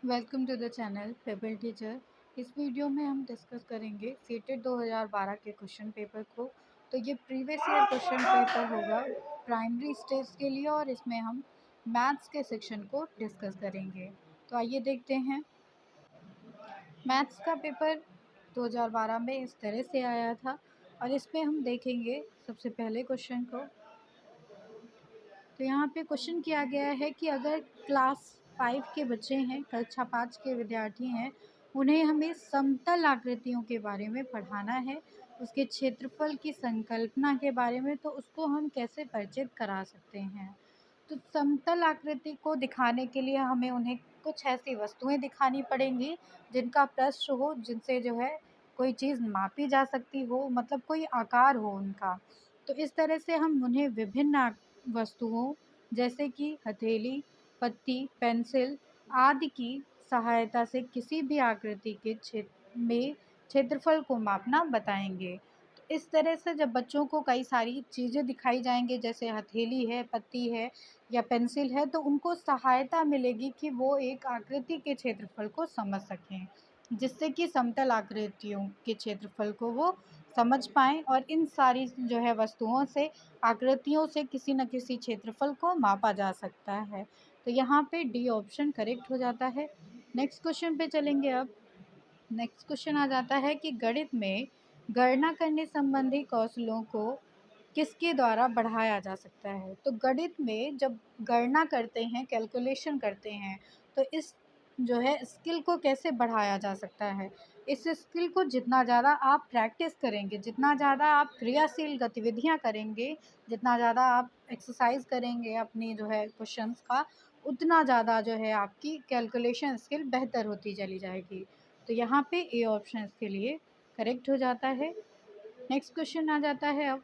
Welcome to the channel paper teacher. इस video में हम डिस्कस करेंगे सीटेट 2012 के क्वेश्चन पेपर को। तो ये प्रीवियस ईयर क्वेश्चन पेपर होगा प्राइमरी स्टेज के लिए और इसमें हम मैथ्स के सेक्शन को डिस्कस करेंगे। तो आइए देखते हैं। मैथ्स का पेपर 2012 में इस तरह से आया था और इसमें हम देखेंगे सबसे पहले क्वेश्चन को। तो यहाँ पे क्वेश्चन किया गया है कि अगर क्लास 5 के बच्चे हैं, कक्षा 5 के विद्यार्थी हैं, उन्हें हमें समतल आकृतियों के बारे में पढ़ाना है, उसके क्षेत्रफल की संकल्पना के बारे में, तो उसको हम कैसे परिचित करा सकते हैं। तो समतल आकृति को दिखाने के लिए हमें उन्हें कुछ ऐसी वस्तुएं दिखानी पड़ेंगी जिनका पृष्ठ हो, जिनसे जो है कोई चीज़ मापी जा सकती हो, मतलब कोई आकार हो उनका। तो इस तरह से हम उन्हें विभिन्न वस्तुओं जैसे कि हथेली, पत्ती, पेंसिल आदि की सहायता से किसी भी आकृति के क्षेत्र में क्षेत्रफल को मापना बताएंगे। तो इस तरह से जब बच्चों को कई सारी चीज़ें दिखाई जाएंगी, जैसे हथेली है, पत्ती है या पेंसिल है, तो उनको सहायता मिलेगी कि वो एक आकृति के क्षेत्रफल को समझ सकें, जिससे कि समतल आकृतियों के क्षेत्रफल को वो समझ पाएँ और इन सारी जो है वस्तुओं से, आकृतियों से किसी न किसी क्षेत्रफल को मापा जा सकता है। तो यहाँ पे डी ऑप्शन करेक्ट हो जाता है। नेक्स्ट क्वेश्चन पे चलेंगे अब। नेक्स्ट क्वेश्चन आ जाता है कि गणित में गणना करने संबंधी कौशलों को किसके द्वारा बढ़ाया जा सकता है। तो गणित में जब गणना करते हैं, कैलकुलेशन करते हैं, तो इस जो है स्किल को कैसे बढ़ाया जा सकता है। इस स्किल को जितना ज़्यादा आप प्रैक्टिस करेंगे, जितना ज़्यादा आप क्रियाशील गतिविधियां करेंगे, जितना ज़्यादा आप एक्सरसाइज करेंगे अपनी जो है क्वेश्चंस का, उतना ज़्यादा जो है आपकी कैलकुलेशन स्किल बेहतर होती चली जाएगी। तो यहाँ पे ए ऑप्शन के लिए करेक्ट हो जाता है। नेक्स्ट क्वेश्चन आ जाता है अब।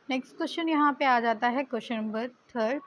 नेक्स्ट क्वेश्चन यहाँ पे आ जाता है क्वेश्चन नंबर 3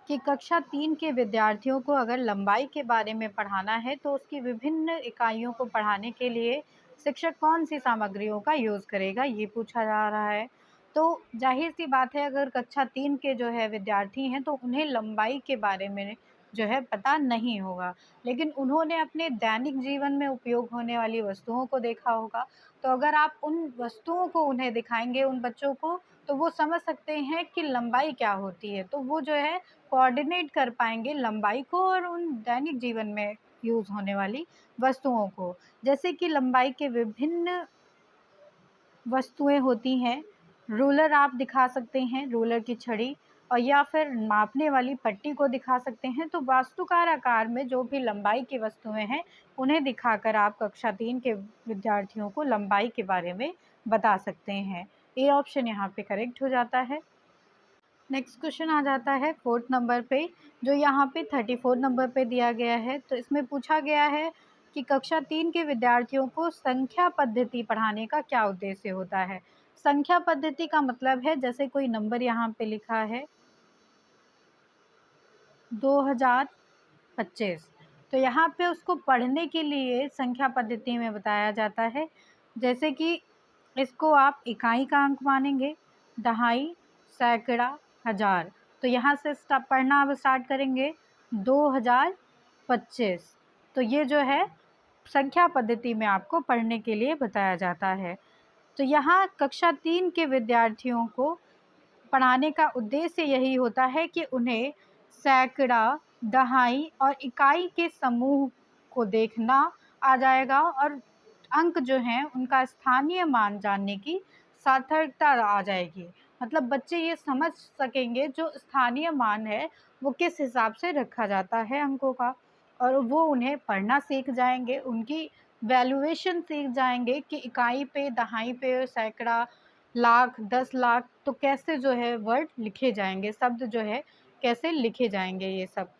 कि कक्षा 3 के विद्यार्थियों को अगर लंबाई के बारे में पढ़ाना है तो उसकी विभिन्न इकाइयों को पढ़ाने के लिए शिक्षक कौन सी सामग्रियों का यूज़ करेगा, ये पूछा जा रहा है। तो जाहिर सी बात है, अगर कक्षा 3 के जो है विद्यार्थी हैं तो उन्हें लंबाई के बारे में जो है पता नहीं होगा, लेकिन उन्होंने अपने दैनिक जीवन में उपयोग होने वाली वस्तुओं को देखा होगा। तो अगर आप उन वस्तुओं को उन्हें दिखाएंगे उन बच्चों को, तो वो समझ सकते हैं कि लंबाई क्या होती है। तो वो जो है कोऑर्डिनेट कर पाएंगे लंबाई को और उन दैनिक जीवन में यूज़ होने वाली वस्तुओं को। जैसे कि लंबाई के विभिन्न वस्तुएं होती हैं। रूलर आप दिखा सकते हैं, रूलर की छड़ी, और या फिर मापने वाली पट्टी को दिखा सकते हैं। तो वास्तुकार आकार में जो भी लंबाई की वस्तुएं हैं, उन्हें दिखाकर आप कक्षा 3 के विद्यार्थियों को लंबाई के बारे में बता सकते हैं। ए ऑप्शन यहाँ पे करेक्ट हो जाता है। नेक्स्ट क्वेश्चन आ जाता है 4th नंबर पे, जो यहाँ पे 34 नंबर पे दिया गया है। तो इसमें पूछा गया है कि कक्षा 3 के विद्यार्थियों को संख्या पद्धति पढ़ाने का क्या उद्देश्य होता है। संख्या पद्धति का मतलब है, जैसे कोई नंबर यहाँ पे लिखा है 2025, तो यहाँ पे उसको पढ़ने के लिए संख्या पद्धति में बताया जाता है। जैसे कि इसको आप इकाई का अंक मानेंगे, दहाई, सैकड़ा, हज़ार। तो यहाँ से पढ़ना अब स्टार्ट करेंगे 2025। तो ये जो है संख्या पद्धति में आपको पढ़ने के लिए बताया जाता है। तो यहाँ कक्षा 3 के विद्यार्थियों को पढ़ाने का उद्देश्य यही होता है कि उन्हें सैकड़ा, दहाई और इकाई के समूह को देखना आ जाएगा और अंक जो हैं उनका स्थानीय मान जानने की सार्थकता आ जाएगी। मतलब बच्चे ये समझ सकेंगे जो स्थानीय मान है वो किस हिसाब से रखा जाता है अंकों का, और वो उन्हें पढ़ना सीख जाएंगे, उनकी वैल्यूएशन सीख जाएंगे कि इकाई पे, दहाई पे, सैकड़ा, लाख, 10 लाख तो कैसे जो है वर्ड लिखे जाएंगे, शब्द जो है कैसे लिखे जाएंगे, ये सब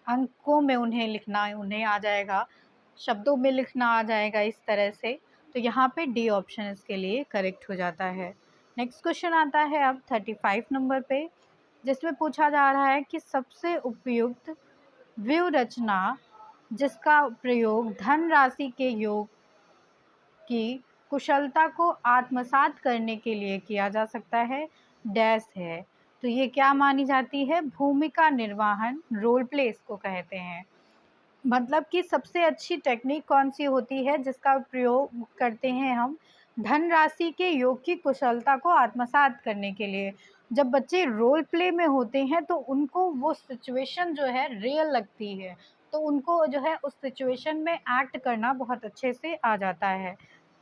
अंकों में उन्हें लिखना उन्हें आ जाएगा, शब्दों में लिखना आ जाएगा इस तरह से। तो यहाँ पे डी ऑप्शन इसके लिए करेक्ट हो जाता है। नेक्स्ट क्वेश्चन आता है अब 35 नंबर पे, जिसमें पूछा जा रहा है कि सबसे उपयुक्त व्यूह रचना जिसका प्रयोग धन राशि के योग की कुशलता को आत्मसात करने के लिए किया जा सकता है, डैश है। तो ये क्या मानी जाती है? भूमिका निर्वाहन, रोल प्ले इसको कहते हैं। मतलब कि सबसे अच्छी टेक्निक कौन-सी होती है जिसका प्रयोग करते हैं हम धनराशि के योग की कुशलता को आत्मसात करने के लिए। जब बच्चे रोल प्ले में होते हैं तो उनको वो सिचुएशन जो है रियल लगती है, तो उनको जो है उस सिचुएशन में एक्ट करना बहुत अच्छे से आ जाता है।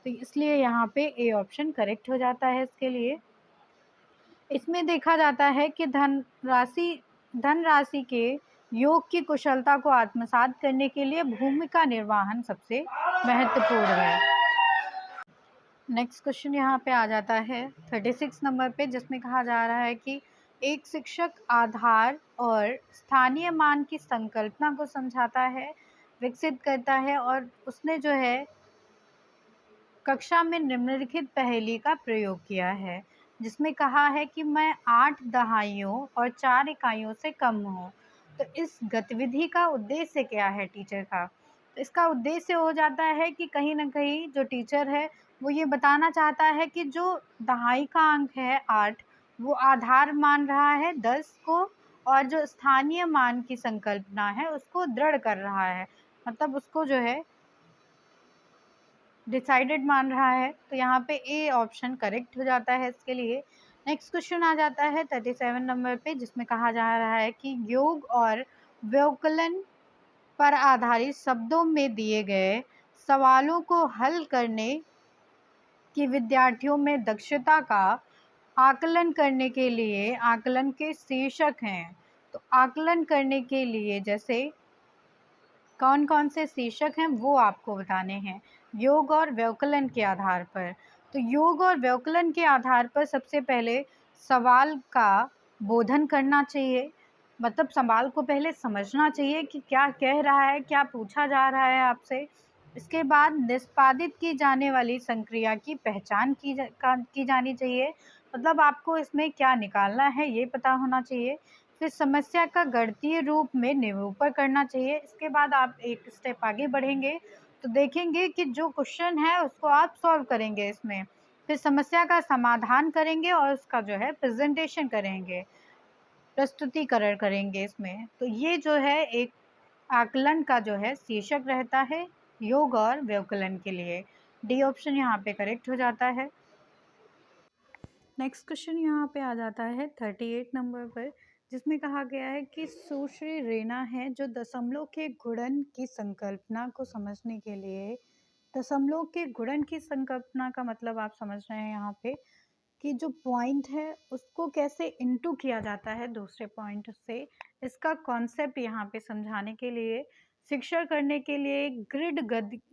तो इसलिए यहाँ पे ए ऑप्शन करेक्ट हो जाता है इसके लिए। इसमें देखा जाता है कि धनराशि के योग की कुशलता को आत्मसात करने के लिए भूमिका निर्वाहन सबसे महत्वपूर्ण है। नेक्स्ट क्वेश्चन यहाँ पे आ जाता है 36 नंबर पे, जिसमें कहा जा रहा है कि एक शिक्षक आधार और स्थानीय मान की संकल्पना को समझाता है, विकसित करता है और उसने जो है कक्षा में निम्नलिखित पहेली का प्रयोग किया है, जिसमें कहा है कि मैं 8 दहाइयों और 4 इकाइयों से कम हूँ। तो इस गतिविधि का उद्देश्य क्या है टीचर का? तो इसका उद्देश्य हो जाता है कि कहीं न कहीं जो टीचर है वो ये बताना चाहता है कि जो दहाई का अंक है 8, वो आधार मान रहा है 10 को, और जो स्थानीय मान की संकल्पना है उसको दृढ़ कर रहा है। मतलब उसको जो है डिसाइडेड मान रहा है। तो यहाँ पे ए ऑप्शन करेक्ट हो जाता है इसके लिए। नेक्स्ट क्वेश्चन आ जाता है 37 नंबर पे, जिसमें कहा जा रहा है कि योग और व्याकरण पर आधारित शब्दों में दिए गए सवालों को हल करने की विद्यार्थियों में दक्षता का आकलन करने के लिए आकलन के शीर्षक हैं। तो आकलन करने के लिए जैसे कौन कौन से शीर्षक हैं वो आपको बताने हैं योग और व्याकरण के आधार पर। तो योग और व्याकरण के आधार पर सबसे पहले सवाल का बोधन करना चाहिए। मतलब सवाल को पहले समझना चाहिए कि क्या कह रहा है, क्या पूछा जा रहा है आपसे। इसके बाद निष्पादित की जाने वाली संक्रिया की पहचान की जानी चाहिए। मतलब आपको इसमें क्या निकालना है ये पता होना चाहिए। फिर समस्या का गणितीय रूप में निरूपण करना चाहिए। इसके बाद आप एक स्टेप आगे बढ़ेंगे तो देखेंगे कि जो क्वेश्चन है उसको आप सॉल्व करेंगे इसमें। फिर समस्या का समाधान करेंगे और उसका जो है प्रेजेंटेशन करेंगे, प्रस्तुतिकरण करेंगे इसमें। तो ये जो है एक आकलन का जो है शीर्षक रहता है योग और व्याकरण के लिए। डी ऑप्शन यहाँ पे करेक्ट हो जाता है। नेक्स्ट क्वेश्चन यहाँ पे आ जाता है 38 नंबर पर, जिसमें कहा गया है कि सुश्री रेना है जो दशमलव के गुणन की संकल्पना को समझने के लिए दशमलव के गुणन की संकल्पना का मतलब आप समझ रहे हैं यहाँ पे कि जो पॉइंट है उसको कैसे इनटू किया जाता है दूसरे पॉइंट से, इसका कॉन्सेप्ट यहाँ पे समझाने के लिए शिक्षण करने के लिए ग्रिड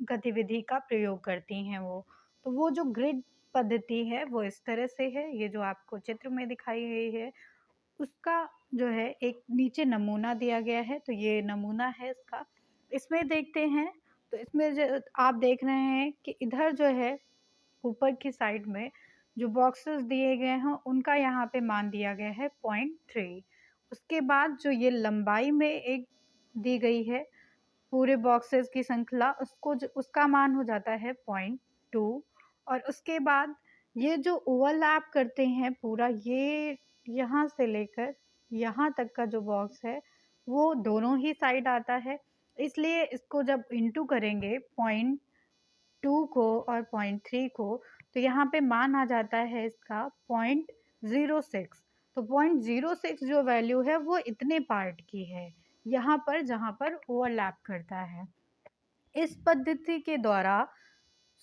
गतिविधि का प्रयोग करती हैं वो। तो वो जो ग्रिड पद्धति है वो इस तरह से है, ये जो आपको चित्र में दिखाई गई है उसका जो है एक नीचे नमूना दिया गया है। तो ये नमूना है इसका, इसमें देखते हैं। तो इसमें जो आप देख रहे हैं कि इधर जो है ऊपर की साइड में जो बॉक्सेस दिए गए हैं उनका यहाँ पे मान दिया गया है 0.3। उसके बाद जो ये लंबाई में एक दी गई है पूरे बॉक्सेस की श्रृंखला, उसका मान हो जाता है 0.2। और उसके बाद ये जो ओवरलैप करते हैं पूरा, ये यहाँ से लेकर यहाँ तक का जो बॉक्स है वो दोनों ही साइड आता है। इसलिए इसको जब इंटू करेंगे 0.2 को और 0.3 को, तो यहाँ पे मान आ जाता है इसका 0.06। तो 0.06 जो वैल्यू है वो इतने पार्ट की है यहाँ पर जहाँ पर ओवरलैप करता है। इस पद्धति के द्वारा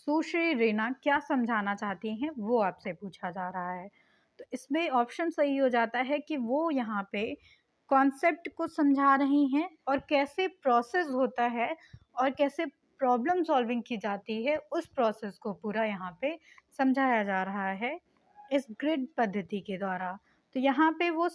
सुश्री रेना क्या समझाना चाहती हैं वो आपसे पूछा जा रहा है। तो इसमें ऑप्शन सही हो जाता है कि वो यहाँ पे कॉन्सेप्ट को समझा रही हैं और कैसे प्रोसेस होता है और कैसे प्रॉब्लम सॉल्विंग की जाती है उस प्रोसेस को पूरा यहाँ पे समझाया जा रहा है इस ग्रिड पद्धति के द्वारा। तो यहाँ पे वो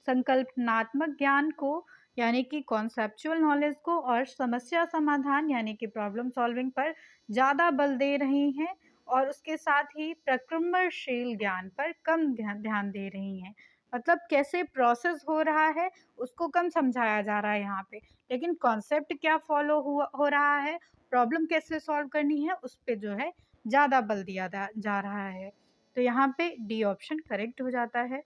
संकल्पनात्मक ज्ञान को यानी कि कॉन्सेप्चुअल नॉलेज को और समस्या समाधान यानी कि प्रॉब्लम सॉल्विंग पर ज़्यादा बल दे रही हैं, और उसके साथ ही प्रक्रमणशील ज्ञान पर कम ध्यान दे रही हैं। मतलब कैसे प्रोसेस हो रहा है उसको कम समझाया जा रहा है यहाँ पे, लेकिन कॉन्सेप्ट क्या फॉलो हो रहा है, प्रॉब्लम कैसे सॉल्व करनी है उस पे जो है ज़्यादा बल दिया जा रहा है। तो यहाँ पे डी ऑप्शन करेक्ट हो जाता है।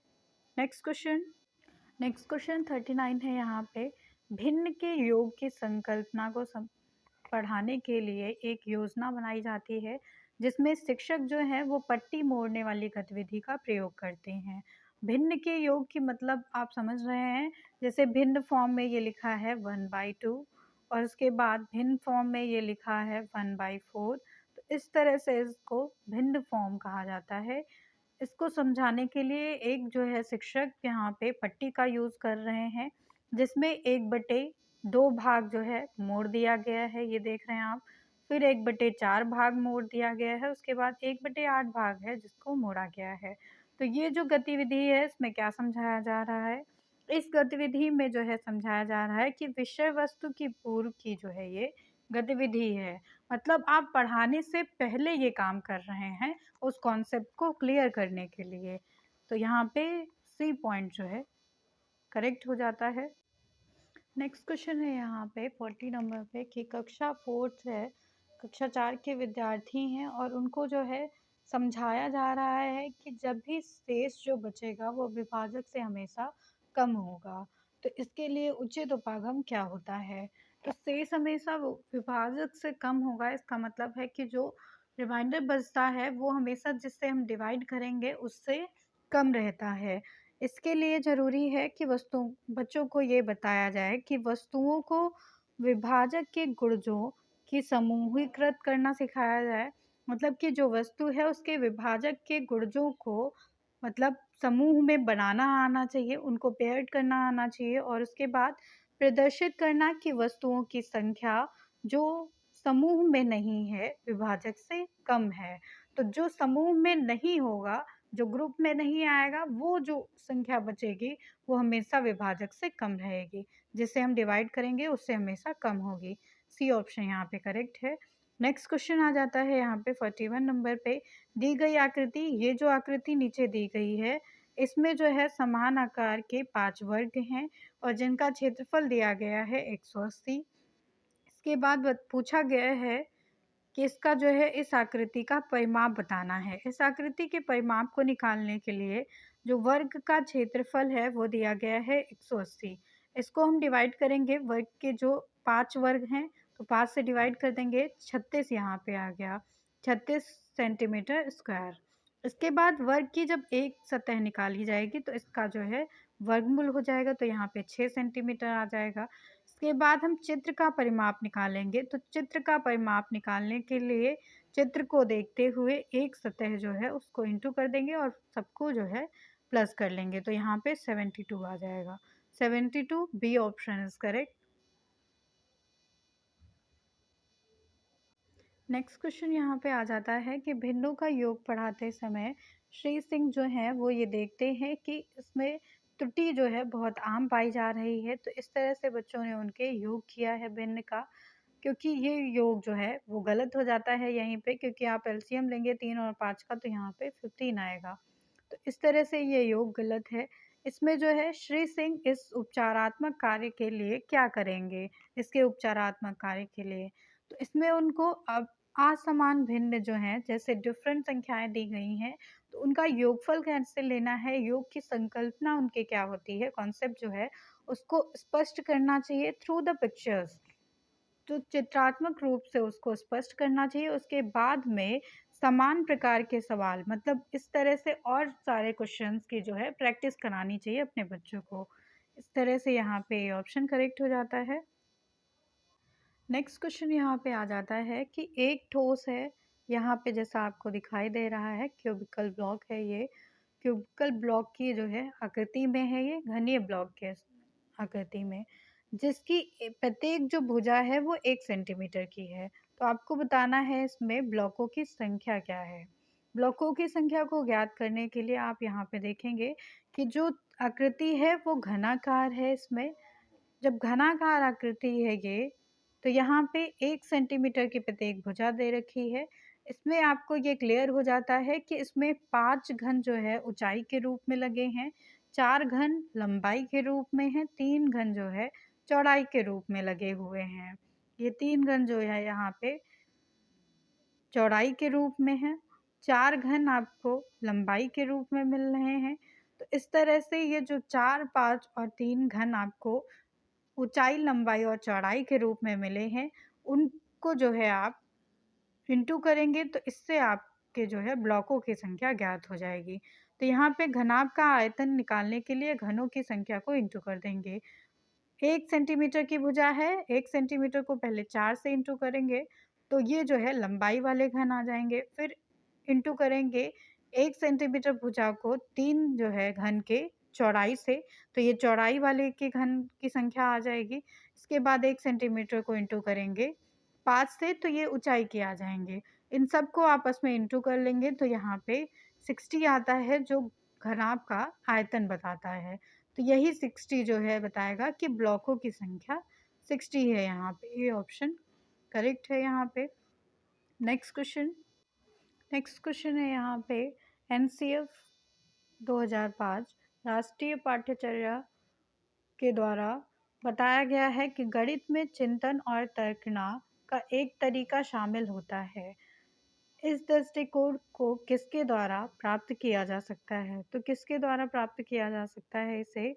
नेक्स्ट क्वेश्चन 39 है यहाँ पे। भिन्न के योग की संकल्पना को पढ़ाने के लिए एक योजना बनाई जाती है जिसमें शिक्षक जो है वो पट्टी मोड़ने वाली गतिविधि का प्रयोग करते हैं। भिन्न के योग की मतलब आप समझ रहे हैं, जैसे भिन्न फॉर्म में ये लिखा है 1/2 और उसके बाद भिन्न फॉर्म में ये लिखा है 1/4। तो इस तरह से इसको भिन्न फॉर्म कहा जाता है। इसको समझाने के लिए एक जो है शिक्षक यहाँ पे पट्टी का यूज़ कर रहे हैं जिसमें 1/2 भाग जो है मोड़ दिया गया है, ये देख रहे हैं आप। फिर 1/4 भाग मोड़ दिया गया है, उसके बाद 1/8 भाग है जिसको मोड़ा गया है। तो ये जो गतिविधि है इसमें क्या समझाया जा रहा है? इस गतिविधि में जो है समझाया जा रहा है कि विषय वस्तु की पूर्व की जो है ये गतिविधि है। मतलब आप पढ़ाने से पहले ये काम कर रहे हैं उस कॉन्सेप्ट को क्लियर करने के लिए। तो यहाँ पे सी पॉइंट जो है करेक्ट हो जाता है। नेक्स्ट क्वेश्चन है यहाँ पे 40 नंबर पे कि कक्षा 4 है, कक्षा 4 के विद्यार्थी हैं और उनको जो है समझाया जा रहा है कि जब भी शेष जो बचेगा वो विभाजक से हमेशा कम होगा। तो इसके लिए उचित उपागम क्या होता है? तो शेष हमेशा वो विभाजक से कम होगा, इसका मतलब है कि जो रिमाइंडर बचता है वो हमेशा जिससे हम डिवाइड करेंगे उससे कम रहता है। इसके लिए ज़रूरी है कि बच्चों को ये बताया जाए कि वस्तुओं को विभाजक के गुणजों की समूहीकृत करना सिखाया जाए। मतलब कि जो वस्तु है उसके विभाजक के गुणजों को मतलब समूह में बनाना आना चाहिए, उनको पेयर्ड करना आना चाहिए और उसके बाद प्रदर्शित करना कि वस्तुओं की संख्या जो समूह में नहीं है विभाजक से कम है। तो जो समूह में नहीं होगा, जो ग्रुप में नहीं आएगा, वो जो संख्या बचेगी वो हमेशा विभाजक से कम रहेगी, जिसे हम डिवाइड करेंगे उससे हमेशा कम होगी। सी ऑप्शन यहाँ पे करेक्ट है। नेक्स्ट क्वेश्चन आ जाता है यहाँ पे 41 नंबर पे। दी गई आकृति, ये जो आकृति नीचे दी गई है इसमें जो है समान आकार के 5 वर्ग हैं और जिनका क्षेत्रफल दिया गया है 180। इसके बाद पूछा गया है कि इसका जो है इस आकृति का परिमाप बताना है। इस आकृति के परिमाप को निकालने के लिए जो वर्ग का क्षेत्रफल है वो दिया गया है 180। इसको हम डिवाइड करेंगे, वर्ग के जो 5 वर्ग हैं तो 5 से डिवाइड कर देंगे, 36 यहाँ पे आ गया, 36 सेंटीमीटर स्क्वायर। इसके बाद वर्ग की जब एक सतह निकाली जाएगी तो इसका जो है वर्गमूल हो जाएगा, तो यहाँ पे 6 सेंटीमीटर आ जाएगा। इसके बाद हम चित्र का परिमाप निकालेंगे, तो चित्र का परिमाप निकालने के लिए चित्र को देखते हुए एक सतह जो है उसको इंटू कर देंगे और सबको जो है प्लस कर लेंगे, तो यहाँ पे 72 आ जाएगा। 72 B option is correct. Next question यहाँ पे आ जाता है कि भिन्नों का योग पढ़ाते समय श्री सिंह जो हैं वो ये देखते हैं कि इसमें त्रुटि जो है बहुत आम पाई जा रही है, तो इस तरह से बच्चों ने उनके योग किया है भिन्न का, क्योंकि ये योग जो है वो गलत हो जाता है यहीं पे, क्योंकि आप एलसीएम लेंगे 3 और 5 का तो यहाँ पे 15 आएगा। तो इस तरह से ये योग गलत है। इसमें जो है श्री सिंह इस उपचारात्मक कार्य के लिए क्या करेंगे, इसके उपचारात्मक कार्य के लिए, तो इसमें उनको अब असमान भिन्न जो हैं जैसे डिफरेंट संख्याएं दी गई हैं तो उनका योगफल कैसे लेना है, योग की संकल्पना उनके क्या होती है, कॉन्सेप्ट जो है उसको स्पष्ट करना चाहिए थ्रू द पिक्चर्स। तो चित्रात्मक रूप से उसको स्पष्ट करना चाहिए। उसके बाद में समान प्रकार के सवाल, मतलब इस तरह से और सारे क्वेश्चंस की जो है प्रैक्टिस करानी चाहिए अपने बच्चों को। इस तरह से यहाँ पे ऑप्शन करेक्ट हो जाता है। नेक्स्ट क्वेश्चन यहाँ पे आ जाता है कि एक ठोस है, यहाँ पे जैसा आपको दिखाई दे रहा है क्यूबिकल ब्लॉक है, ये क्यूबिकल ब्लॉक की जो है आकृति में है, ये घनीय ब्लॉक के आकृति में, जिसकी प्रत्येक जो भुजा है वो 1 सेंटीमीटर की है। तो आपको बताना है इसमें ब्लॉकों की संख्या क्या है। ब्लॉकों की संख्या को ज्ञात करने के लिए आप यहाँ पे देखेंगे कि जो आकृति है वो घनाकार है। इसमें जब घनाकार आकृति है ये, तो यहाँ पे 1 सेंटीमीटर की प्रत्येक भुजा दे रखी है। इसमें आपको ये क्लियर हो जाता है कि इसमें 5 घन जो है ऊंचाई के रूप में लगे हैं, 4 घन लंबाई के रूप में हैं, 3 घन जो है चौड़ाई के रूप में लगे हुए हैं। ये 3 घन जो है यहाँ पे चौड़ाई के रूप में है, 4 घन आपको लंबाई के रूप में मिल रहे हैं। तो तो इस तरह से ये जो 4, 5 और 3 घन आपको ऊंचाई, लंबाई और चौड़ाई के रूप में मिले हैं, उनको जो है आप इंटू करेंगे तो इससे आपके जो है ब्लॉकों की संख्या ज्ञात हो जाएगी। तो यहाँ पे घनाभ का आयतन निकालने के लिए घनों की संख्या को इंटू कर देंगे। 1 सेंटीमीटर की भुजा है, 1 सेंटीमीटर को पहले 4 से इंटू करेंगे, तो ये जो है लंबाई वाले घन आ जाएँगे। फिर इंटू करेंगे 1 सेंटीमीटर भुजा को 3 जो है घन के चौड़ाई से, तो ये चौड़ाई वाले के घन की संख्या आ जाएगी। इसके बाद 1 सेंटीमीटर को इंटू करेंगे 5 से, तो ये ऊँचाई के आ जाएँगे। इन सबको आपस में इंटू कर लेंगे तो यहाँ पे 60 आता है, जो घनाभ का आयतन बताता है। तो यही 60 जो है बताएगा कि ब्लॉकों की संख्या 60 है यहाँ पे। ये ऑप्शन करेक्ट है यहाँ पे। नेक्स्ट क्वेश्चन है यहाँ पे एनसीएफ 2005 राष्ट्रीय पाठ्यचर्या के द्वारा बताया गया है कि गणित में चिंतन और तर्कना का एक तरीका शामिल होता है। इस दृष्टिकोण को किसके द्वारा प्राप्त किया जा सकता है? तो किसके द्वारा प्राप्त किया जा सकता है इसे?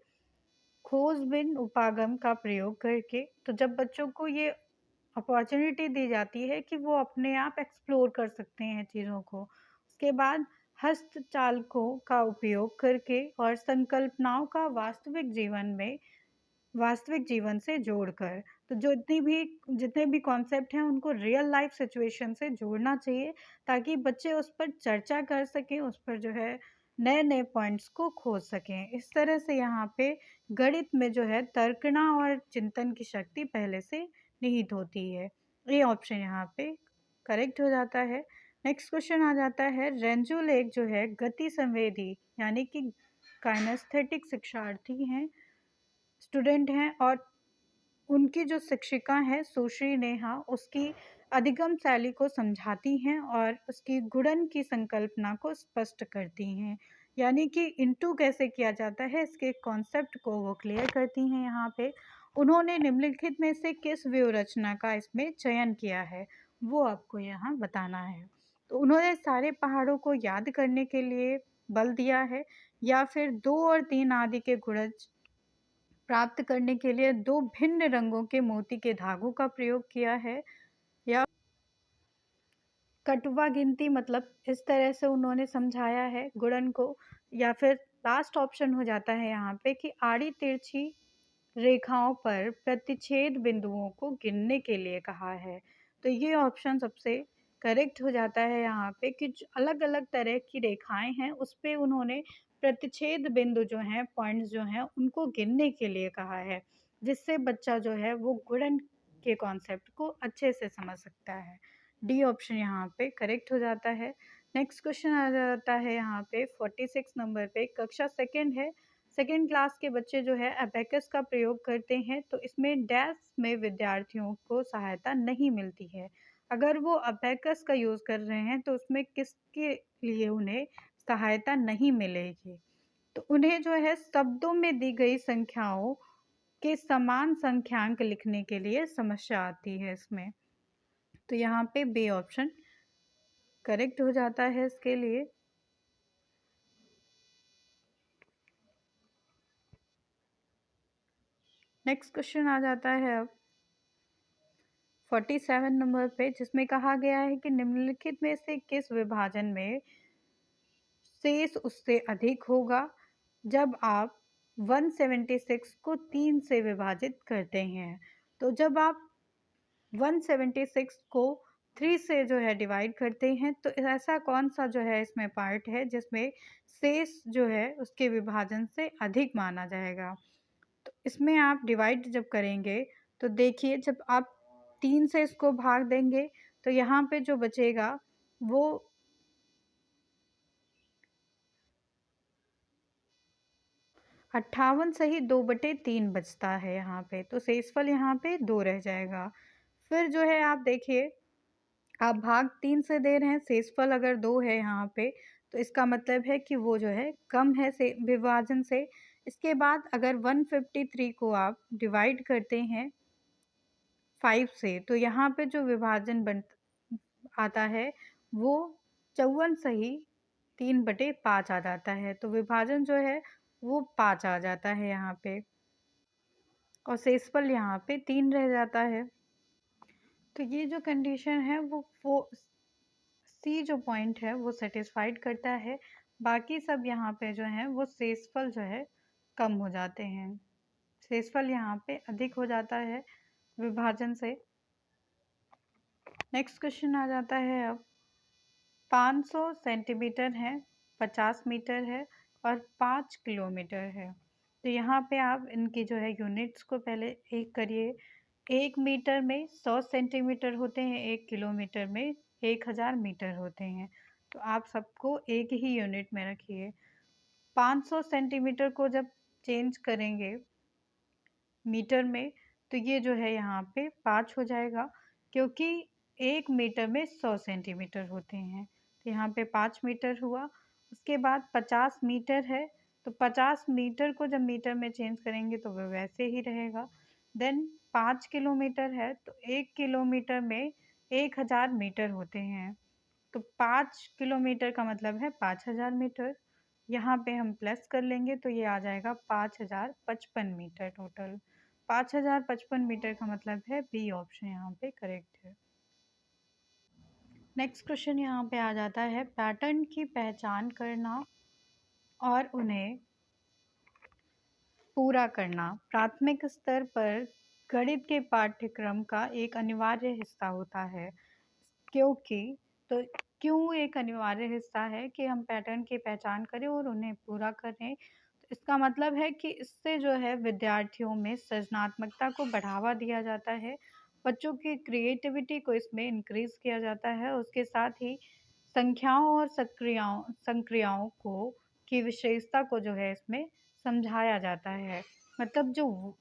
खोजबीन उपागम का प्रयोग करके। तो जब बच्चों को ये अपॉर्चुनिटी दी जाती है कि वो अपने आप एक्सप्लोर कर सकते हैं चीज़ों को। उसके बाद हस्तचालकों का उपयोग करके और संकल्पनाओं का वास्तविक जीवन से जोड़कर। तो जितने भी कॉन्सेप्ट हैं उनको रियल लाइफ सिचुएशन से जोड़ना चाहिए, ताकि बच्चे उस पर चर्चा कर सकें, उस पर जो है नए-नए पॉइंट्स को खोज सकें। इस तरह से यहाँ पे गणित में जो है तर्कना और चिंतन की शक्ति पहले से निहित होती है। ये ऑप्शन यहाँ पे करेक्ट हो जाता है। नेक्स्ट क्वेश्चन आ जाता है रेंजू लेक जो है गति संवेदी यानी कि काइनेस्थेटिक शिक्षार्थी हैं, स्टूडेंट हैं, और उनकी जो शिक्षिका हैं सुश्री नेहा उसकी अधिगम शैली को समझाती हैं और उसकी गुणन की संकल्पना को स्पष्ट करती हैं। यानी कि इंटू कैसे किया जाता है इसके कॉन्सेप्ट को वो क्लियर करती हैं यहाँ पे। उन्होंने निम्नलिखित में से किस व्यूहरचना का इसमें चयन किया है वो आपको यहाँ बताना है। तो उन्होंने सारे पहाड़ों को याद करने के लिए बल दिया है, या फिर 2 और 3 आदि के गुणज प्राप्त करने के लिए 2 भिन्न रंगों के मोती के धागों का प्रयोग किया है, या कटवा गिनती मतलब इस तरह से उन्होंने समझाया है गुणन को, या फिर लास्ट ऑप्शन हो जाता है यहाँ पे कि आड़ी तिरछी रेखाओं पर प्रतिच्छेद बिंदुओं को गिनने के लिए कहा है। तो ये ऑप्शन सबसे करेक्ट हो जाता है यहाँ पे कि अलग अलग तरह की रेखाएं हैं उस पे उन्होंने प्रतिच्छेद बिंदु जो हैं, पॉइंट्स जो हैं, उनको गिनने के लिए कहा है, जिससे बच्चा जो है वो गुणन के कॉन्सेप्ट को अच्छे से समझ सकता है। डी ऑप्शन यहाँ पे करेक्ट हो जाता है। नेक्स्ट क्वेश्चन आ जाता है यहाँ पे 46 नंबर पे। कक्षा सेकंड है, सेकंड क्लास के बच्चे जो है अबेकस का प्रयोग करते हैं, तो इसमें डैश में विद्यार्थियों को सहायता नहीं मिलती है। अगर वो अबेकस का यूज़ कर रहे हैं तो उसमें किसके लिए उन्हें सहायता नहीं मिलेगी? तो उन्हें जो है शब्दों में दी गई संख्याओं के समान संख्यांक लिखने के लिए समस्या आती है इसमें। तो यहाँ पे बी ऑप्शन करेक्ट हो जाता है इसके लिए। नेक्स्ट क्वेश्चन आ जाता है अब 47 नंबर पे, जिसमें कहा गया है कि निम्नलिखित में से किस विभाजन में शेष उससे अधिक होगा जब आप 176 को 3 से विभाजित करते हैं। तो जब आप 176 को 3 से जो है डिवाइड करते हैं तो ऐसा कौन सा जो है इसमें पार्ट है जिसमें शेष जो है उसके विभाजन से अधिक माना जाएगा? तो इसमें आप डिवाइड जब करेंगे तो देखिए, जब आप 3 से इसको भाग देंगे तो यहाँ पे जो बचेगा वो 58 सही 2/3 बचता है यहाँ पे, तो शेषफल यहाँ पे 2 रह जाएगा। फिर जो है आप देखिए, आप भाग 3 से दे रहे हैं, शेषफल अगर 2 है यहाँ पे तो इसका मतलब है कि वो जो है कम है से विभाजन से। इसके बाद अगर 153 को आप डिवाइड करते हैं 5 से तो यहाँ पे जो विभाजन बन आता है वो 54 सही 3/5 आ जाता है। तो विभाजन जो है वो 5 आ जाता है यहाँ पे और शेषफल यहाँ पे 3 रह जाता है। तो ये जो कंडीशन है वो सी जो पॉइंट है वो सेटिस्फाइड करता है। बाकी सब यहाँ पे जो है वो शेषफल जो है कम हो जाते हैं। शेषफल यहाँ पे अधिक हो जाता है विभाजन से। नेक्स्ट क्वेश्चन आ जाता है अब 500 सेंटीमीटर है, 50 मीटर है और 5 किलोमीटर है। तो यहाँ पे आप इनकी जो है यूनिट्स को पहले एक करिए। 1 मीटर में 100 सेंटीमीटर होते हैं, 1 किलोमीटर में 1000 मीटर होते हैं। तो आप सबको एक ही यूनिट में रखिए। 500 सेंटीमीटर को जब चेंज करेंगे मीटर में तो ये जो है यहाँ पे 5 हो जाएगा, क्योंकि 1 मीटर में 100 सेंटीमीटर होते हैं। तो यहाँ पे 5 मीटर हुआ। उसके बाद 50 मीटर है, तो 50 मीटर को जब मीटर में चेंज करेंगे तो वह वैसे ही रहेगा। देन 5 किलोमीटर है, तो 1 किलोमीटर में 1000 मीटर होते हैं। तो 5 किलोमीटर का मतलब है 5000 मीटर। यहाँ पे हम प्लस कर लेंगे तो ये आ जाएगा 5055 मीटर टोटल। 5055 मीटर का मतलब है बी ऑप्शन यहाँ पे करेक्ट है। नेक्स्ट क्वेश्चन यहाँ पे आ जाता है पैटर्न की पहचान करना और उन्हें पूरा करना प्राथमिक स्तर पर गणित के पाठ्यक्रम का एक अनिवार्य हिस्सा होता है। क्योंकि तो क्यों एक अनिवार्य हिस्सा है कि हम पैटर्न की पहचान करें और उन्हें पूरा करें? तो इसका मतलब है कि इससे जो है विद्यार्थियों में सृजनात्मकता को बढ़ावा दिया जाता है, बच्चों की क्रिएटिविटी को इसमें इंक्रीज किया जाता है। उसके साथ ही संख्याओं और संक्रियाओं को की विशेषता को जो है इसमें समझाया जाता है। मतलब जो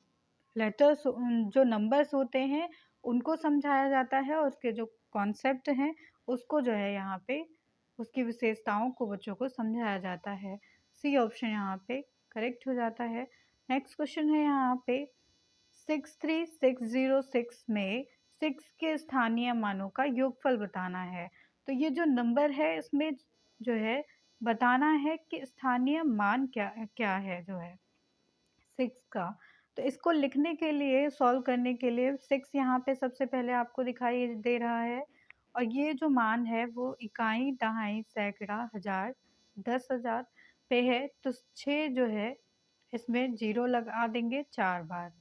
लेटर्स जो नंबर्स होते हैं उनको समझाया जाता है और उसके जो कॉन्सेप्ट हैं उसको जो है यहाँ पे उसकी विशेषताओं को बच्चों को समझाया जाता है। सी ऑप्शन यहाँ पे करेक्ट हो जाता है। नेक्स्ट क्वेश्चन है यहाँ पे 63606 में 6 के स्थानीय मानों का योगफल बताना है। तो ये जो नंबर है इसमें जो है बताना है कि स्थानीय मान क्या क्या है जो है 6 का। तो इसको लिखने के लिए सॉल्व करने के लिए 6 यहाँ पे सबसे पहले आपको दिखाई दे रहा है और ये जो मान है वो इकाई, दहाई, सैकड़ा, हज़ार, 10,000 पे है। तो 6 जो है इसमें ज़ीरो लगा देंगे 4 बार।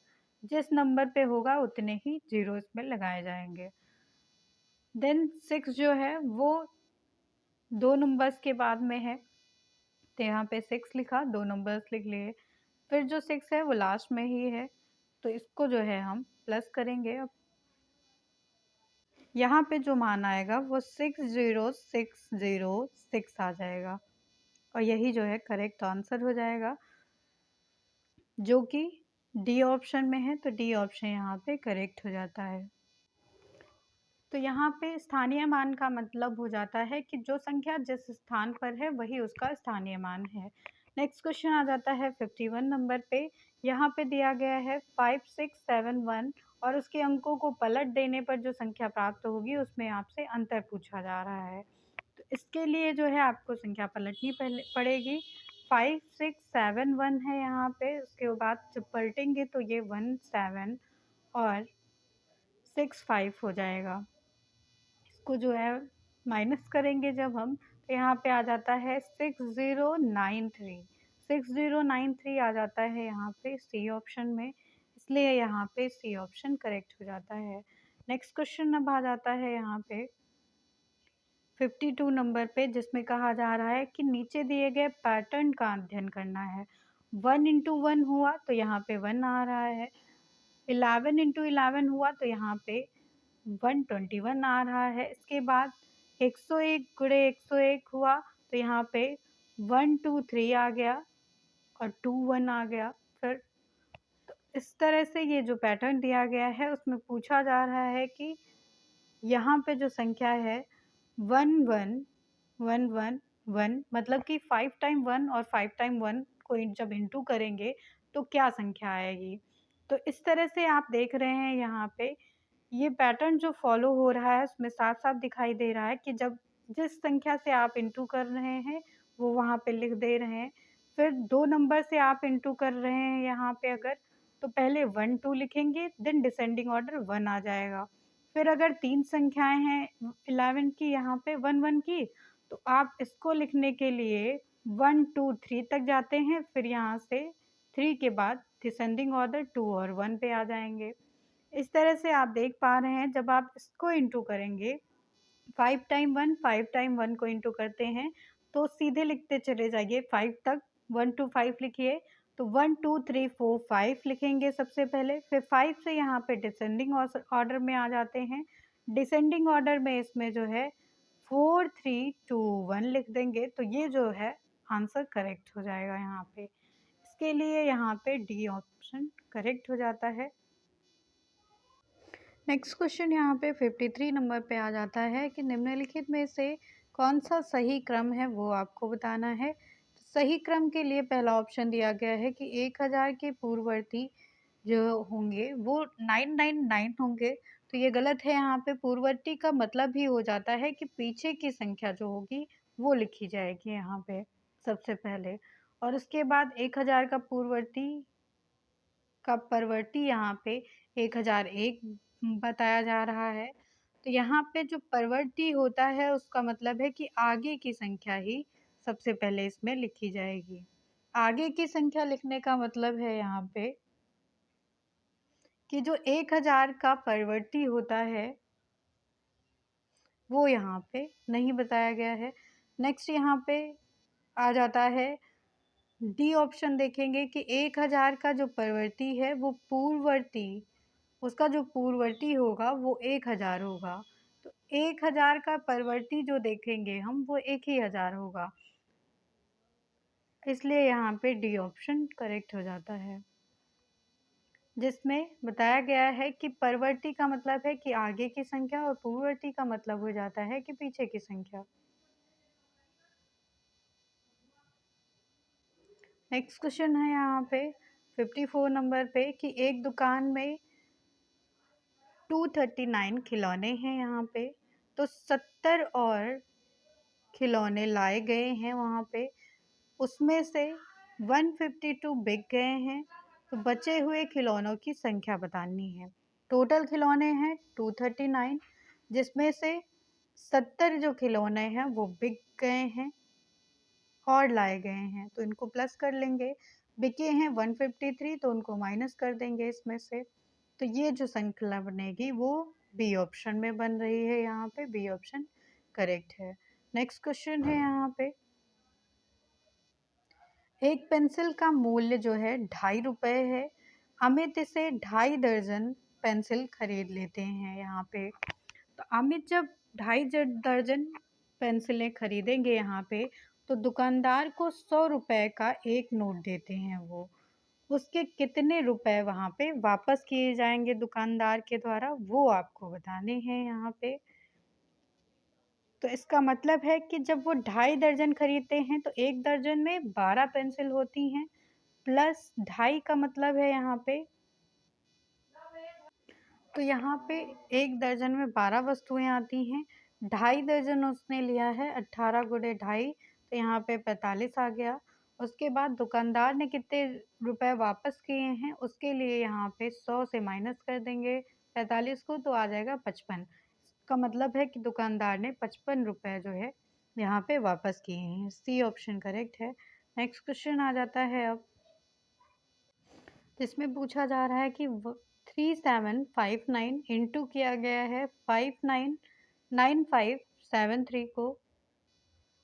जिस नंबर पे होगा उतने ही ज़ीरो इसमें लगाए जाएंगे। देन 6 जो है वो 2 नंबर्स के बाद में है, तो यहाँ पे 6 लिखा, 2 नंबर्स लिख लिए। फिर जो 6 है वो लास्ट में ही है, तो इसको जो है हम प्लस करेंगे। अब यहाँ पे जो मान आएगा वो 60606 आ जाएगा और यही जो है करेक्ट आंसर हो जाएगा, जो कि डी ऑप्शन में है। तो डी ऑप्शन यहाँ पे करेक्ट हो जाता है। तो यहाँ पे स्थानीय मान का मतलब हो जाता है कि जो संख्या जिस स्थान पर है वही उसका स्थानीय मान है। नेक्स्ट क्वेश्चन आ जाता है 51 नंबर पे। यहाँ पे दिया गया है 5671 और उसके अंकों को पलट देने पर जो संख्या प्राप्त होगी उसमें आपसे अंतर पूछा जा रहा है। तो इसके लिए जो है आपको संख्या पलटनी पड़ेगी। 5671 है यहाँ पे, उसके बाद जब पलटेंगे तो ये 17 और 65 हो जाएगा। को जो है माइनस करेंगे जब हम, तो यहाँ पे आ जाता है 6093। 6093 आ जाता है यहाँ पे सी ऑप्शन में, इसलिए यहाँ पे सी ऑप्शन करेक्ट हो जाता है। नेक्स्ट क्वेश्चन अब आ जाता है यहाँ पे 52 नंबर पे, जिसमें कहा जा रहा है कि नीचे दिए गए पैटर्न का अध्ययन करना है। 1 इंटू 1 हुआ तो यहाँ पे 1 आ रहा है। 11 इंटू 11 हुआ तो यहाँ पे 121 आ रहा है। इसके बाद 101 गुणे 101 हुआ तो यहाँ पे 123 आ गया और 21 आ गया। फिर तो इस तरह से ये जो पैटर्न दिया गया है उसमें पूछा जा रहा है कि यहाँ पे जो संख्या है 11111 मतलब कि 5 टाइम 1 और 5 टाइम 1 को जब इंटू करेंगे तो क्या संख्या आएगी। तो इस तरह से आप देख रहे हैं यहाँ पे ये पैटर्न जो फॉलो हो रहा है उसमें साफ साफ दिखाई दे रहा है कि जब जिस संख्या से आप इंटू कर रहे हैं वो वहाँ पे लिख दे रहे हैं। फिर 2 नंबर से आप इंटू कर रहे हैं यहाँ पे अगर, तो पहले 1 2 लिखेंगे, देन डिसेंडिंग ऑर्डर 1 आ जाएगा। फिर अगर 3 संख्याएँ हैं 11 की यहाँ पे 1 1 की, तो आप इसको लिखने के लिए 1 2 3 तक जाते हैं, फिर यहाँ से 3 के बाद डिसेंडिंग ऑर्डर 2 और 1 पे आ जाएँगे। इस तरह से आप देख पा रहे हैं जब आप इसको इंटू करेंगे 5 टाइम 1 5 टाइम 1 को इंटू करते हैं, तो सीधे लिखते चले जाइए 5 तक, 1 टू 5 लिखिए, तो 1 2 3 4 5 लिखेंगे सबसे पहले, फिर 5 से यहाँ पे डिसेंडिंग ऑर्डर में आ जाते हैं। डिसेंडिंग ऑर्डर में इसमें जो है 4 3 2 1 लिख देंगे, तो ये जो है आंसर करेक्ट हो जाएगा यहाँ पे। इसके लिए यहाँ पे डी ऑप्शन करेक्ट हो जाता है। नेक्स्ट क्वेश्चन यहाँ पे 53 नंबर पे आ जाता है कि निम्नलिखित में से कौन सा सही क्रम है वो आपको बताना है। तो सही क्रम के लिए पहला ऑप्शन दिया गया है कि 1000 के पूर्ववर्ती जो होंगे वो 999 होंगे, तो ये गलत है। यहाँ पे पूर्ववर्ती का मतलब ही हो जाता है कि पीछे की संख्या जो होगी वो लिखी जाएगी यहाँ पे सबसे पहले, और उसके बाद 1000 का पूर्ववर्ती का परवर्ती यहाँ पे 1001 बताया जा रहा है। तो यहाँ पे जो परवर्ती होता है उसका मतलब है कि आगे की संख्या ही सबसे पहले इसमें लिखी जाएगी। आगे की संख्या लिखने का मतलब है यहाँ पे कि जो 1000 का परवर्ती होता है वो यहाँ पे नहीं बताया गया है। नेक्स्ट यहाँ पे आ जाता है डी ऑप्शन, देखेंगे कि 1000 का जो परवर्ती है वो पूर्ववर्ती, उसका जो पूर्ववर्ती होगा वो 1000 होगा, तो 1000 का परवर्ती जो देखेंगे हम वो 1000 होगा, इसलिए यहाँ पे डी ऑप्शन करेक्ट हो जाता है, जिसमें बताया गया है कि परवर्ती का मतलब है कि आगे की संख्या और पूर्ववर्ती का मतलब हो जाता है कि पीछे की संख्या। नेक्स्ट क्वेश्चन है यहाँ पे 54 नंबर पे कि एक दुकान में 239 खिलौने हैं यहाँ पे, तो 70 और खिलौने लाए गए हैं वहाँ पे, उसमें से 152 बिक गए हैं, तो बचे हुए खिलौनों की संख्या बतानी है। टोटल खिलौने हैं 239, जिसमें से 70 जो खिलौने हैं वो बिक गए हैं और लाए गए हैं, तो इनको प्लस कर लेंगे। बिके हैं 153, तो उनको माइनस कर देंगे इसमें से, तो ये जो संख्या बनेगी वो बी ऑप्शन में बन रही है, यहाँ पे बी ऑप्शन करेक्ट है। नेक्स्ट क्वेश्चन है यहाँ पे, एक पेंसिल का मूल्य जो है 2.5 रुपये है, अमित इसे 2.5 दर्जन पेंसिल खरीद लेते हैं यहाँ पे। तो अमित जब 2.5 दर्जन पेंसिलें खरीदेंगे यहाँ पे, तो दुकानदार को 100 रुपये का एक नोट देते हैं वो, उसके कितने रुपए वहाँ पे वापस किए जाएंगे दुकानदार के द्वारा, वो आपको बताने हैं यहाँ पे। तो इसका मतलब है कि जब वो 2.5 दर्जन खरीदते हैं तो एक दर्जन में 12 पेंसिल होती हैं, प्लस 2.5 का मतलब है यहाँ पे, तो यहाँ पे एक दर्जन में 12 वस्तुएं आती हैं, 2.5 दर्जन उसने लिया है, 18 गुणे 2.5, तो यहाँ पे 45 आ गया। उसके बाद दुकानदार ने कितने रुपए वापस किए हैं उसके लिए यहाँ पे 100 से माइनस कर देंगे 45 को, तो आ जाएगा 55। इसका मतलब है कि दुकानदार ने 55 रुपये जो है यहाँ पे वापस किए हैं। सी ऑप्शन करेक्ट है। नेक्स्ट क्वेश्चन आ जाता है अब, जिसमें पूछा जा रहा है कि 3759 इंटू किया गया है 599573 को,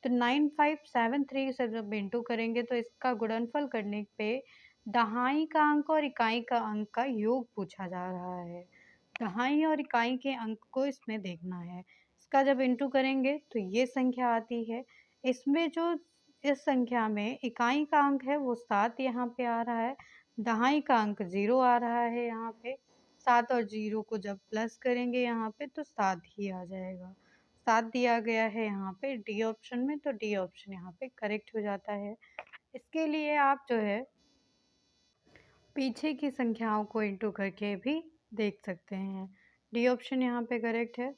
तो 9573 से जब इंटू करेंगे तो इसका गुणनफल करने पे दहाई का अंक और इकाई का अंक का योग पूछा जा रहा है। दहाई और इकाई के अंक को इसमें देखना है, इसका जब इंटू करेंगे तो ये संख्या आती है। इसमें जो इस संख्या में इकाई का अंक है वो 7 यहाँ पे आ रहा है, दहाई का अंक 0 आ रहा है यहाँ पे। 7 और 0 को जब प्लस करेंगे यहाँ पे तो 7 ही आ जाएगा। 7 दिया गया है यहाँ पे डी ऑप्शन में, तो डी ऑप्शन यहाँ पे करेक्ट हो जाता है। इसके लिए आप जो है पीछे की संख्याओं को इंटू करके भी देख सकते हैं। डी ऑप्शन यहाँ पे करेक्ट है।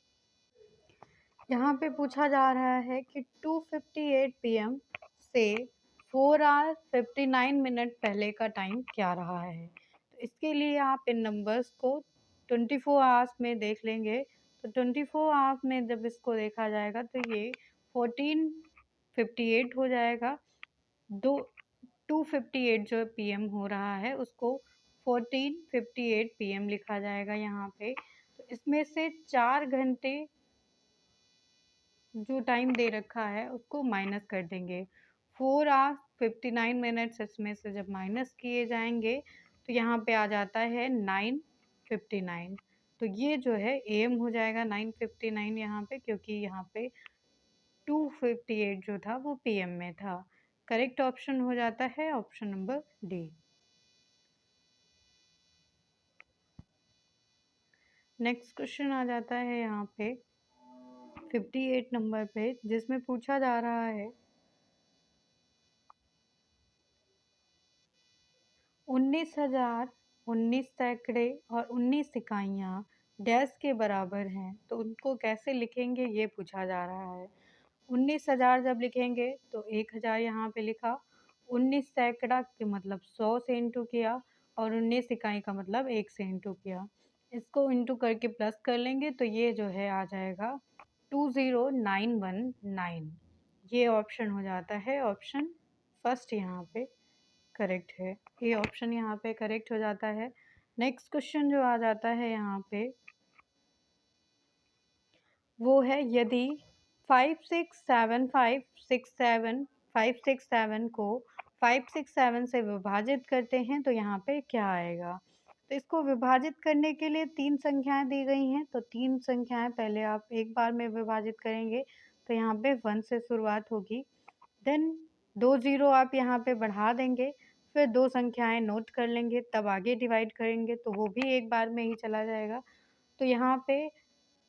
यहाँ पे पूछा जा रहा है कि 2:58 PM से 4 आवर 59 मिनट पहले का टाइम क्या रहा है। तो इसके लिए आप इन नंबर्स को 24 आवर्स में देख लेंगे। तो 24 आवर्स में जब इसको देखा जाएगा तो ये 14:58 हो जाएगा। 2:58 जो पीएम हो रहा है उसको 14:58 पीएम लिखा जाएगा यहाँ पे। तो इसमें से 4 घंटे जो टाइम दे रखा है उसको माइनस कर देंगे। 4 आवर 59 मिनट्स इसमें से जब माइनस किए जाएंगे तो यहाँ पे आ जाता है 9:59। तो ये जो है एम हो जाएगा 9:59 यहाँ पे, क्योंकि यहाँ पे 2:58 जो था वो पीएम में था। करेक्ट ऑप्शन हो जाता है option number D. Next question आ जाता है यहाँ पे 58 नंबर पे, जिसमें पूछा जा रहा है 19,000, 19 सैकड़े और 19 इकाइयाँ डैश के बराबर हैं, तो उनको कैसे लिखेंगे ये पूछा जा रहा है। 19,000 जब लिखेंगे तो 1,000 यहाँ पे लिखा, 19 सैकड़ा के मतलब 100 से इंटू किया और 19 इकाई का मतलब 1 से इंटू किया। इसको इंटू करके प्लस कर लेंगे तो ये जो है आ जाएगा 20,919। ये ऑप्शन हो जाता है ऑप्शन फर्स्ट यहाँ पे करेक्ट है। ये ऑप्शन यहाँ पे करेक्ट हो जाता है। नेक्स्ट क्वेश्चन जो आ जाता है यहाँ पे वो है यदि 567 को 567 से विभाजित करते हैं तो यहाँ पे क्या आएगा। तो इसको विभाजित करने के लिए 3 संख्याएं दी गई हैं, तो 3 संख्याएं पहले आप एक बार में विभाजित करेंगे तो यहाँ पे 1 से शुरुआत होगी। देन 2 ज़ीरो आप यहाँ पे बढ़ा देंगे, फिर 2 संख्याएं नोट कर लेंगे, तब आगे डिवाइड करेंगे तो वो भी एक बार में ही चला जाएगा। तो यहाँ पे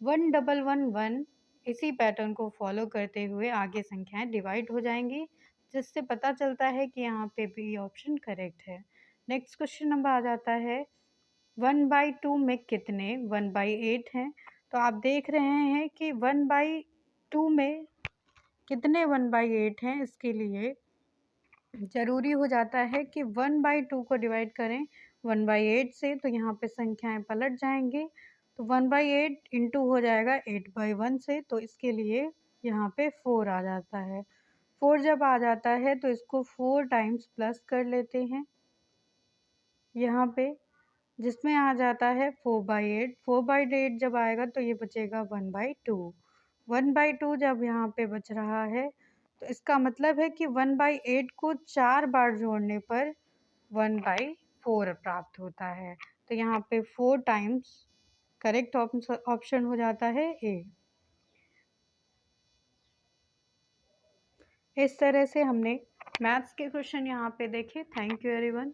1111 इसी पैटर्न को फॉलो करते हुए आगे संख्याएं डिवाइड हो जाएंगी, जिससे पता चलता है कि यहाँ पे बी ऑप्शन करेक्ट है। नेक्स्ट क्वेश्चन नंबर आ जाता है 1/2 में कितने 1/8 हैं। तो आप देख रहे हैं कि 1/2 में कितने 1/8 हैं, इसके लिए ज़रूरी हो जाता है कि 1/2 को डिवाइड करें 1/8 से, तो यहाँ पे संख्याएं पलट जाएंगी। तो 1/8 इंटू हो जाएगा 8/1 से, तो इसके लिए यहाँ पे 4 आ जाता है। 4 जब आ जाता है तो इसको 4 टाइम्स प्लस कर लेते हैं यहाँ पे, जिसमें आ जाता है 4/8। 4/8 जब आएगा तो ये बचेगा 1/2। 1/2 जब यहाँ पे बच रहा है तो इसका मतलब है कि 1/8 को 4 बार जोड़ने पर 1/4 प्राप्त होता है। तो यहाँ पे 4 टाइम्स करेक्ट ऑप्शन हो जाता है ए। इस तरह से हमने मैथ्स के क्वेश्चन यहाँ पे देखे। Thank you everyone.